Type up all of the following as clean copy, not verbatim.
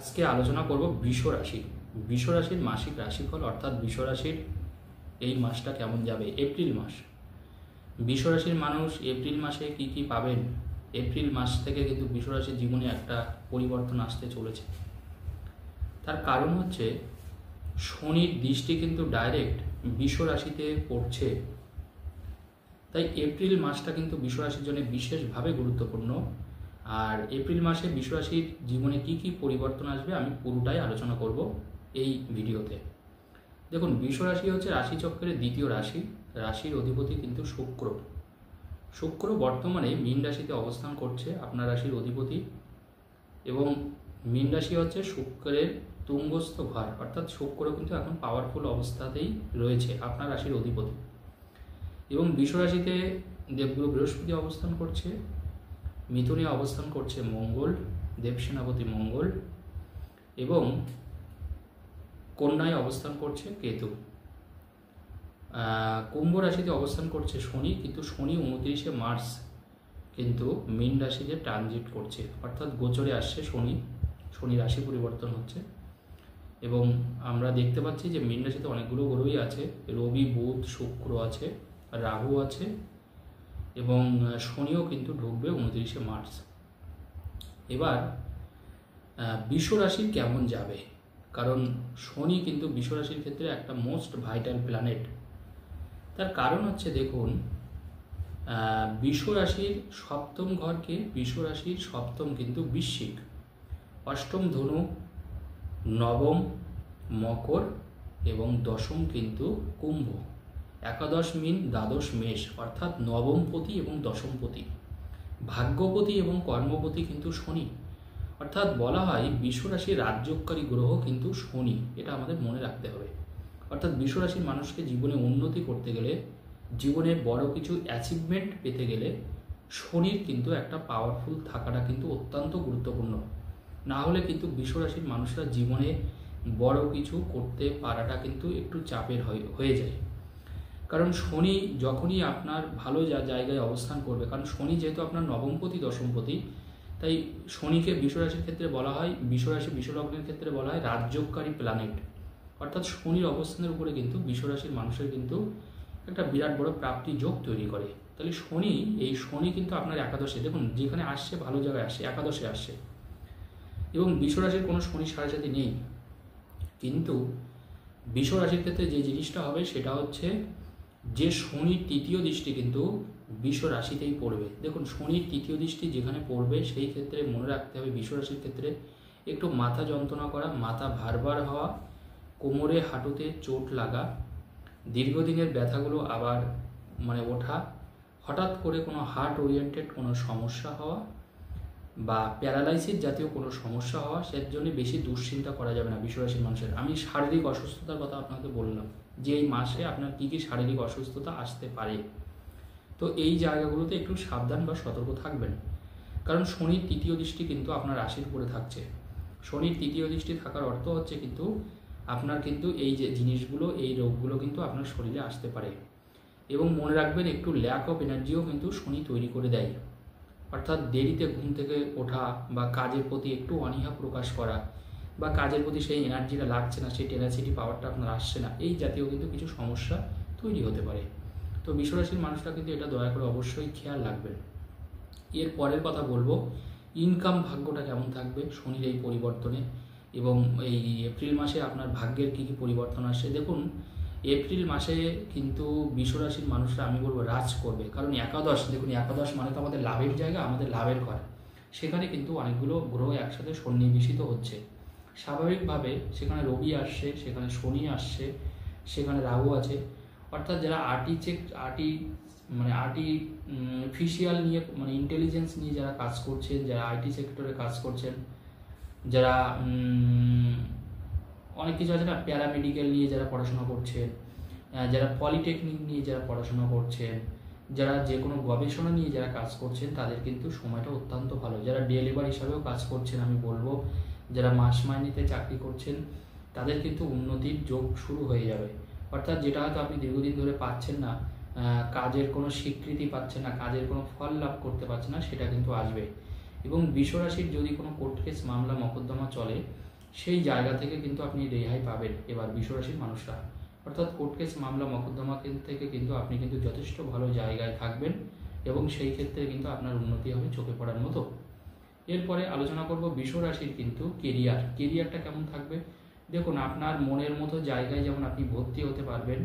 আজকে আলোচনা করব বৃষ রাশি। বৃষ রাশির মাসিক রাশিফল, অর্থাৎ বৃষ রাশির এই মাসটা কেমন যাবে। এপ্রিল মাস, বৃষ রাশির মানুষ এপ্রিল মাসে কি কি পাবেন। এপ্রিল মাস থেকে কিন্তু বৃষ রাশির জীবনে একটা পরিবর্তন আসতে চলেছে। তার কারণ হচ্ছে শনির দৃষ্টি কিন্তু ডাইরেক্ট বৃষ রাশিতে পড়ছে। তাই এপ্রিল মাসটা কিন্তু বৃষ রাশির জন্য বিশেষভাবে গুরুত্বপূর্ণ। আর এপ্রিল মাসে বৃষ রাশির জীবনে কি কি পরিবর্তন আসবে আমি পুরোটাই আলোচনা করব এই ভিডিওতে। দেখুন, বৃষ রাশি হচ্ছে রাশিচক্রের দ্বিতীয় রাশি। রাশির অধিপতি কিন্তু শুক্র। শুক্র বর্তমানে মীন রাশিতে অবস্থান করছে, আপনার রাশির অধিপতি। এবং মীন রাশি হচ্ছে শুক্রের তুঙ্গস্থ ঘর, অর্থাৎ শুক্র কিন্তু এখন পাওয়ারফুল অবস্থাতেই রয়েছে, আপনার রাশির অধিপতি। এবং বৃষ রাশিতে দেবগুরু বৃহস্পতি অবস্থান করছে, মিথুনে অবস্থান করছে মঙ্গল, দেবসেনাপতি মঙ্গল, এবং কন্যায় অবস্থান করছে কেতু। কুম্ভ রাশিতে অবস্থান করছে শনি, কিন্তু শনি 29শে মার্চ কিন্তু মীন রাশিতে ট্রানজিট করছে, অর্থাৎ গোচরে আসছে শনি। শনি রাশি পরিবর্তন হচ্ছে এবং আমরা দেখতে পাচ্ছি যে মীন রাশিতে অনেকগুলো গ্রহই আছে। রবি, বুধ, শুক্র আছে, রাহু আছে এবং শনিও কিন্তু ঢুকবে 29শে মার্চ। এবার বৃষ রাশি কেমন যাবে, কারণ শনি কিন্তু বৃষ রাশির ক্ষেত্রে একটা মোস্ট ভাইটাল প্ল্যানেট। তার কারণ হচ্ছে দেখুন, বৃষ রাশির সপ্তম ঘরকে, বৃষ রাশির সপ্তম কিন্তু বৃশ্চিক, অষ্টম ধনু, নবম মকর এবং দশম কিন্তু কুম্ভ, একাদশ মীন, দ্বাদশ মেষ, অর্থাৎ নবমপতি এবং দশমপতি, ভাগ্যপতি এবং কর্মপতি কিন্তু শনি। অর্থাৎ বলা হয় বৃষ রাশির রাজ্যকারী গ্রহ কিন্তু শনি, এটা আমাদের মনে রাখতে হবে। অর্থাৎ বৃষ রাশির মানুষকে জীবনে উন্নতি করতে গেলে, জীবনে বড় কিছু অ্যাচিভমেন্ট পেতে গেলে শনির কিন্তু একটা পাওয়ারফুল থাকাটা কিন্তু অত্যন্ত গুরুত্বপূর্ণ। না হলে কিন্তু বৃষ রাশির মানুষরা জীবনে বড় কিছু করতে পারাটা কিন্তু একটু চাপের হয়ে যায়। কারণ শনি যখনই আপনার ভালো জায়গায় অবস্থান করবে, কারণ শনি যেহেতু আপনার নবমপতি দশমপতি, তাই শনিকে বৃষ রাশির ক্ষেত্রে বলা হয়, বৃষ রাশি বৃষ লগ্নের ক্ষেত্রে বলা হয় রাজ্যকারী প্ল্যানেট। অর্থাৎ শনির অবস্থানের উপরে কিন্তু বৃষ রাশির মানুষের কিন্তু একটা বিরাট বড় প্রাপ্তি যোগ তৈরি করে। তাহলে শনি, এই শনি কিন্তু আপনার একাদশে, দেখুন যেখানে আসছে ভালো জায়গায় আসছে, একাদশে আসছে। এবং বৃষ রাশির কোনো শনি সাড়ে সাথে নেই, কিন্তু বৃষ রাশির ক্ষেত্রে যে জিনিসটা হবে সেটা হচ্ছে যে শনির তৃতীয় দৃষ্টি কিন্তু বৃষ রাশিতেই পড়বে। দেখুন, শনির তৃতীয় দৃষ্টি যেখানে পড়বে সেই ক্ষেত্রে মনে রাখতে হবে বৃষ রাশির ক্ষেত্রে একটু মাথা যন্ত্রণা করা, মাথা ভারবার হওয়া, কোমরে হাঁটুতে চোট লাগা, দীর্ঘদিনের ব্যথাগুলো আবার ওঠা, হঠাৎ করে কোনো হার্ট ওরিয়েন্টেড কোনো সমস্যা হওয়া বা প্যারালাইসিস জাতীয় কোনো সমস্যা হওয়া, সের জন্য বেশি দুশ্চিন্তা করা যাবে না বৃষ রাশির মানুষের। আমি শারীরিক অসুস্থতার কথা আপনাকে বললাম যে এই মাসে আপনার কী কী শারীরিক অসুস্থতা আসতে পারে, তো এই জায়গাগুলোতে একটু সাবধান বা সতর্ক থাকবেন। কারণ শনির তৃতীয় দৃষ্টি কিন্তু আপনার রাশির উপরে থাকছে। শনির তৃতীয় দৃষ্টি থাকার অর্থ হচ্ছে কিন্তু আপনার কিন্তু এই যে জিনিসগুলো, এই রোগগুলো কিন্তু আপনার শরীরে আসতে পারে। এবং মনে রাখবেন, একটু ল্যাক অফ এনার্জিও কিন্তু শনি তৈরি করে দেয়। অর্থাৎ দেরিতে ঘুম থেকে ওঠা বা কাজের প্রতি একটু অনীহা প্রকাশ করা বা কাজের প্রতি সেই এনার্জিটা লাগছে না, সেই টেনাসিটি পাওয়ারটা আপনার আসছে না, এই জাতীয় কিন্তু কিছু সমস্যা তৈরি হতে পারে। তো বৃষ রাশির মানুষরা কিন্তু এটা দয়া করে অবশ্যই খেয়াল রাখবেন। এর পরের কথা বলবো, ইনকাম ভাগ্যটা কেমন থাকবে শনির এই পরিবর্তনে, এবং এই এপ্রিল মাসে আপনার ভাগ্যের কী কী পরিবর্তন আসছে। দেখুন, এপ্রিল মাসে কিন্তু বৃষ রাশির মানুষরা আমি বলবো রাজ করবে। কারণ একাদশ, দেখুন একাদশ মানে তো আমাদের লাভের জায়গা, আমাদের লাভের ঘর। সেখানে কিন্তু অনেকগুলো গ্রহ একসাথে সন্নিবেশিত হচ্ছে। স্বাভাবিকভাবে সেখানে রবি আসছে, সেখানে শনি আসছে, সেখানে রাহু আছে। অর্থাৎ যারা আর্টিফিশিয়াল নিয়ে ইন্টেলিজেন্স নিয়ে যারা কাজ করছেন, যারা আইটি সেক্টরে কাজ করছেন, যারা অনেক কিছু আছে না, প্যারামেডিক্যাল নিয়ে যারা পড়াশোনা করছেন, যারা পলিটেকনিক নিয়ে যারা পড়াশোনা করছেন, যারা যে কোনো গবেষণা নিয়ে যারা কাজ করছেন, তাদের কিন্তু সময়টা অত্যন্ত ভালো। যারা ডেলিভারি হিসাবেও কাজ করছেন আমি বলবো, যারা মাস মাইনেতে চাকরি করছেন, তাদের কিন্তু উন্নতির যোগ শুরু হয়ে যাবে। অর্থাৎ যেটা হয়তো আপনি দীর্ঘদিন ধরে পাচ্ছেন না, কাজের কোনো স্বীকৃতি পাচ্ছেন না, কাজের কোনো ফল লাভ করতে পারছেন না, সেটা কিন্তু আসবে। এবং বৃষ রাশির যদি কোনো কোর্ট কেস মামলা মকদ্দমা চলে, সেই জায়গা থেকে কিন্তু আপনি রেহাই পাবেন এবার বৃষরাশির মানুষরা। অর্থাৎ কোর্ট কেস মামলা মকদ্দমা থেকে কিন্তু আপনি কিন্তু যথেষ্ট ভালো জায়গায় থাকবেন এবং সেই ক্ষেত্রে কিন্তু আপনার উন্নতি হবে চোখে পড়ার মতো। এরপরে আলোচনা করব বৃষরাশির কিন্তু কেরিয়ারটা কেমন থাকবে। দেখুন, আপনার মনের মতো জায়গায় যেমন আপনি ভর্তি হতে পারবেন,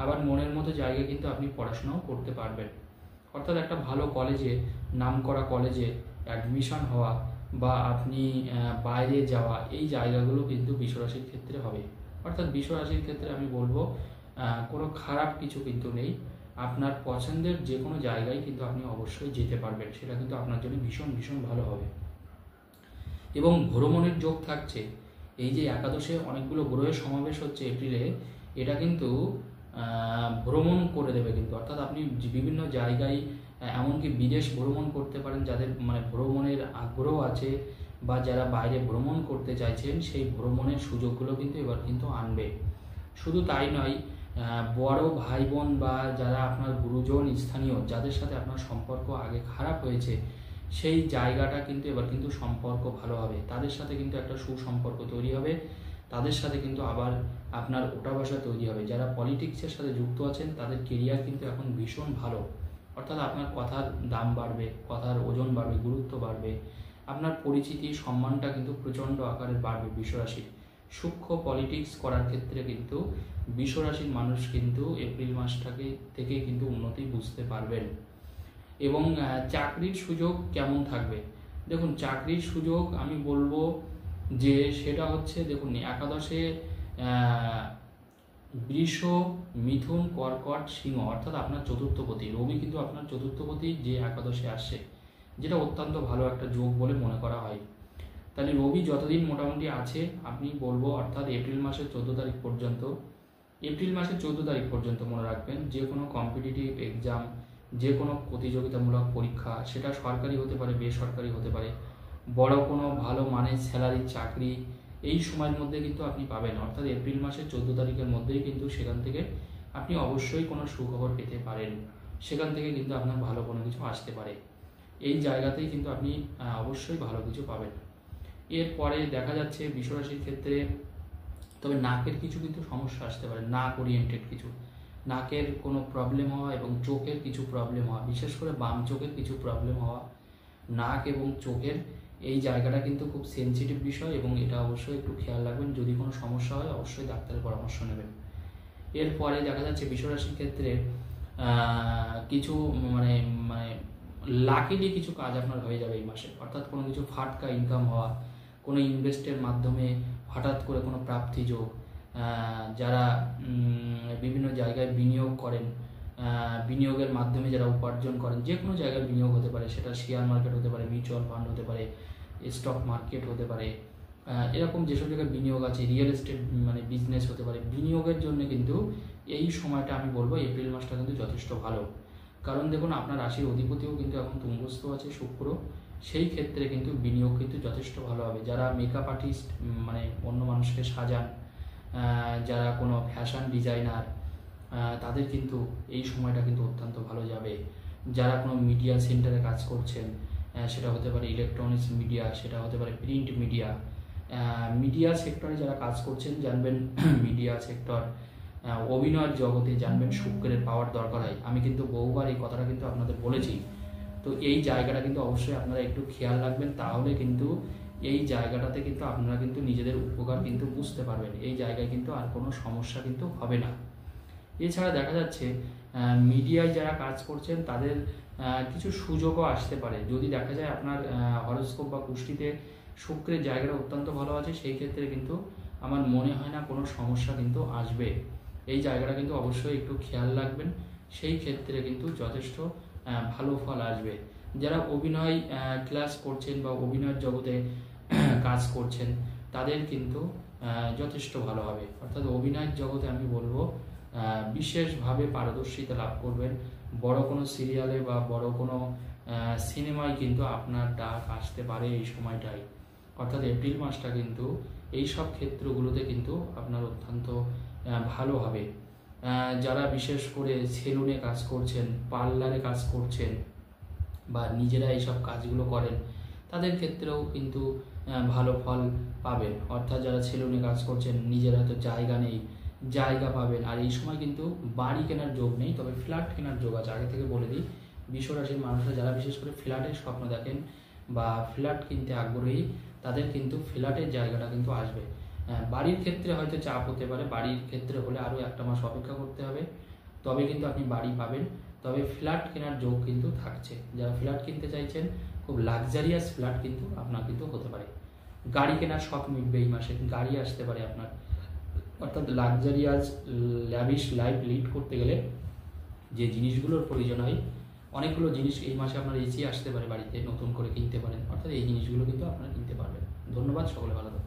আবার মনের মতো জায়গায় কিন্তু আপনি পড়াশোনাও করতে পারবেন। অর্থাৎ একটা ভালো কলেজে, নামকরা কলেজে অ্যাডমিশন হওয়া বা আপনি বাইরে যাওয়া, এই জায়গাগুলো কিন্তু বৃষরাশির ক্ষেত্রে হবে। অর্থাৎ বৃষরাশির ক্ষেত্রে আমি বলবো কোনো খারাপ কিছু কিন্তু নেই। আপনার পছন্দের যে কোনো জায়গায় কিন্তু আপনি অবশ্যই যেতে পারবেন, সেটা কিন্তু আপনার জন্য ভীষণ ভীষণ ভালো হবে। এবং ভ্রমণের যোগ থাকছে। এই যে একাদশে অনেকগুলো গ্রহের সমাবেশ হচ্ছে এপ্রিলে, এটা কিন্তু ভ্রমণ করে দেবে কিন্তু। অর্থাৎ আপনি বিভিন্ন জায়গায়, এমনকি বিদেশ ভ্রমণ করতে পারেন, যাদের মানে ভ্রমণের আগ্রহ আছে বা যারা বাইরে ভ্রমণ করতে চাইছেন, সেই ভ্রমণের সুযোগগুলো কিন্তু এবার কিন্তু আনবে। শুধু তাই নয়, বড় ভাই বোন বা যারা আপনার গুরুজন স্থানীয়, যাদের সাথে আপনার সম্পর্ক আগে খারাপ হয়েছে, সেই জায়গাটা কিন্তু এবার কিন্তু সম্পর্ক ভালো হবে। তাদের সাথে কিন্তু একটা সুসম্পর্ক তৈরি হবে, তাদের সাথে কিন্তু আবার আপনার ওঠা বসা তৈরি হবে। যারা পলিটিক্সের সাথে যুক্ত আছেন, তাদের কেরিয়ার কিন্তু এখন ভীষণ ভালো। অর্থাৎ আপনার কথার দাম বাড়বে, কথার ওজন বাড়বে, গুরুত্ব বাড়বে, আপনার পরিচিতি সম্মানটা কিন্তু প্রচণ্ড আকারে বাড়বে বৃষরাশির। সূক্ষ্ম পলিটিক্স করার ক্ষেত্রে কিন্তু বৃষরাশির মানুষ কিন্তু এপ্রিল থেকে কিন্তু উন্নতি বুঝতে পারবেন। এবং চাকরির সুযোগ কেমন থাকবে? দেখুন, চাকরির সুযোগ আমি বলবো যে সেটা হচ্ছে, দেখুন একাদশে বৃষ, মিথুন, কর্কট, সিংহ, অর্থাৎ আপনার চতুর্থপতি রবি কিন্তু আপনার চতুর্থপতি যে একাদশে আসছে, যেটা অত্যন্ত ভালো একটা যোগ বলে মনে করা হয়। তাহলে রবি যতদিন মোটামুটি আছে, আপনি বলবো অর্থাৎ এপ্রিল মাসের 14 তারিখ পর্যন্ত মনে রাখবেন, যে কোনো কম্পিটিটিভ এক্সাম, যে কোনো প্রতিযোগিতামূলক পরীক্ষা, সেটা সরকারি হতে পারে, বেসরকারি হতে পারে, বড় কোনো ভালো মানের স্যালারির চাকরি এই সময়ের মধ্যে কিন্তু আপনি পাবেন। অর্থাৎ এপ্রিল মাসের 14 তারিখের মধ্যেই কিন্তু সেখান থেকে আপনি অবশ্যই কোনো সুখবর পেতে পারেন। সেখান থেকে কিন্তু আপনার ভালো কোনো কিছু আসতে পারে। এই জায়গাতেই কিন্তু আপনি অবশ্যই ভালো কিছু পাবেন। এরপরে দেখা যাচ্ছে বৃষরাশির ক্ষেত্রে, তবে নাকের কিছু কিন্তু সমস্যা আসতে পারে, নাক ওরিয়েন্টেড কিছু, নাকের কোনো প্রবলেম হওয়া এবং চোখের কিছু প্রবলেম হওয়া, বিশেষ করে বাম চোখের কিছু প্রবলেম হওয়া। নাক এবং চোখের এই জায়গাটা কিন্তু খুব সেনসিটিভ বিষয় এবং এটা অবশ্যই একটু খেয়াল রাখবেন। যদি কোনো সমস্যা হয় অবশ্যই ডাক্তারের পরামর্শ নেবেন। এরপরে দেখা যাচ্ছে বৃষরাশির ক্ষেত্রে কিছু মানে মানে লাকিলি কিছু কাজ আপনার হয়ে যাবে এই মাসে। অর্থাৎ কোনো কিছু ফাটকা ইনকাম হওয়া, কোনো ইনভেস্টের মাধ্যমে হঠাৎ করে কোনো প্রাপ্তি যোগ, যারা বিভিন্ন জায়গায় বিনিয়োগ করেন, বিনিয়োগের মাধ্যমে যারা উপার্জন করেন, যে কোনো জায়গায় বিনিয়োগ হতে পারে, সেটা শেয়ার মার্কেট হতে পারে, মিউচুয়াল ফান্ড হতে পারে, স্টক মার্কেট হতে পারে, এরকম যেসব জায়গায় বিনিয়োগ আছে, রিয়েল এস্টেট মানে বিজনেস হতে পারে। বিনিয়োগের জন্য কিন্তু এই সময়টা আমি বলবো এপ্রিল মাসটা কিন্তু যথেষ্ট ভালো। কারণ দেখুন, আপনার রাশির অধিপতিও কিন্তু এখন তুঙ্গস্থ আছে শুক্র, সেই ক্ষেত্রে কিন্তু বিনিয়োগ কিন্তু যথেষ্ট ভালো হবে। যারা মেকআপ আর্টিস্ট মানে অন্য মানুষকে সাজান, যারা কোনো ফ্যাশন ডিজাইনার, তাদের কিন্তু এই সময়টা কিন্তু অত্যন্ত ভালো যাবে। যারা কোনো মিডিয়া সেন্টারে কাজ করছেন, সেটা হতে পারে ইলেকট্রনিক্স মিডিয়া, সেটা হতে পারে প্রিন্ট মিডিয়া, মিডিয়া সেক্টরে যারা কাজ করছেন জানবেন, মিডিয়া সেক্টর, অভিনয়ের জগতে জানবেন শুক্রের পাওয়ার দরকার হয়। আমি কিন্তু বহুবার এই কথাটা কিন্তু আপনাদের বলেছি। তো এই জায়গাটা কিন্তু অবশ্যই আপনারা একটু খেয়াল রাখবেন, তাহলে কিন্তু এই জায়গাটাতে কিন্তু আপনারা কিন্তু নিজেদের উপকার কিন্তু বুঝতে পারবেন। এই জায়গায় কিন্তু আর কোনো সমস্যা কিন্তু হবে না। এছাড়া দেখা যাচ্ছে মিডিয়ায় যারা কাজ করছেন তাদের কিছু সুযোগও আসতে পারে। যদি দেখা যায় আপনার হরোস্কোপ বা কুষ্টিতে শুক্রের জায়গাটা অত্যন্ত ভালো আছে, সেই ক্ষেত্রে কিন্তু আমার মনে হয় না কোনো সমস্যা কিন্তু আসবে। এই জায়গাটা কিন্তু অবশ্যই একটু খেয়াল রাখবেন, সেই ক্ষেত্রে কিন্তু যথেষ্ট ভালো ফল আসবে। যারা অভিনয় ক্লাস করছেন বা অভিনয়ের জগতে কাজ করছেন, তাদের কিন্তু যথেষ্ট ভালো হবে। অর্থাৎ অভিনয়ের জগতে আমি বলবো বিশেষভাবে পারদর্শিতা লাভ করবেন। বড় কোনো সিরিয়ালে বা বড় কোনো সিনেমায় কিন্তু আপনার ডাক আসতে পারে এই সময়টাই। অর্থাৎ এপ্রিল মাসটা কিন্তু এই সব ক্ষেত্রগুলোতে কিন্তু আপনার অত্যন্ত ভালো হবে। যারা বিশেষ করে সেলুনে কাজ করছেন, পার্লারে কাজ করছেন বা নিজেরা এইসব কাজগুলো করেন, তাদের ক্ষেত্রেও কিন্তু ভালো ফল পাবেন। অর্থাৎ যারা সেলুনে কাজ করছেন, নিজের হয়তো জায়গা নেই, জায়গা পাবেন। আর এই সময় কিন্তু বাড়ি কেনার যোগ নেই, তবে ফ্ল্যাট কেনার যোগ আছে। আগে থেকে বলে দিই, বৃষ রাশির মানুষরা যারা বিশেষ করে ফ্ল্যাটের স্বপ্ন দেখেন বা ফ্ল্যাট কিনতে আগ্রহী, তাদের কিন্তু ফ্ল্যাটের জায়গাটা কিন্তু আসবে। বাড়ির ক্ষেত্রে হয়তো চাপ হতে পারে, বাড়ির ক্ষেত্রে হলে আরও একটা মাস অপেক্ষা করতে হবে, তবে কিন্তু আপনি বাড়ি পাবেন। তবে ফ্ল্যাট কেনার যোগ কিন্তু থাকছে। যারা ফ্ল্যাট কিনতে চাইছেন, খুব লাক্সারিয়াস ফ্ল্যাট কিন্তু আপনার কিন্তু হতে পারে। গাড়ি কেনার শখ মিটবে এই মাসে, গাড়ি আসতে পারে আপনার। অর্থাৎ লাক্সারিয়াস ল্যাভিশ লাইফ লিড করতে গেলে যে জিনিসগুলোর প্রয়োজন হয়, অনেকগুলো জিনিস এই মাসে আপনার এসি আসতে পারে বাড়িতে, নতুন করে কিনতে পারেন। অর্থাৎ এই জিনিসগুলো কিন্তু আপনারা কিনতে পারবেন। ধন্যবাদ, সকলে ভালো থাকবেন।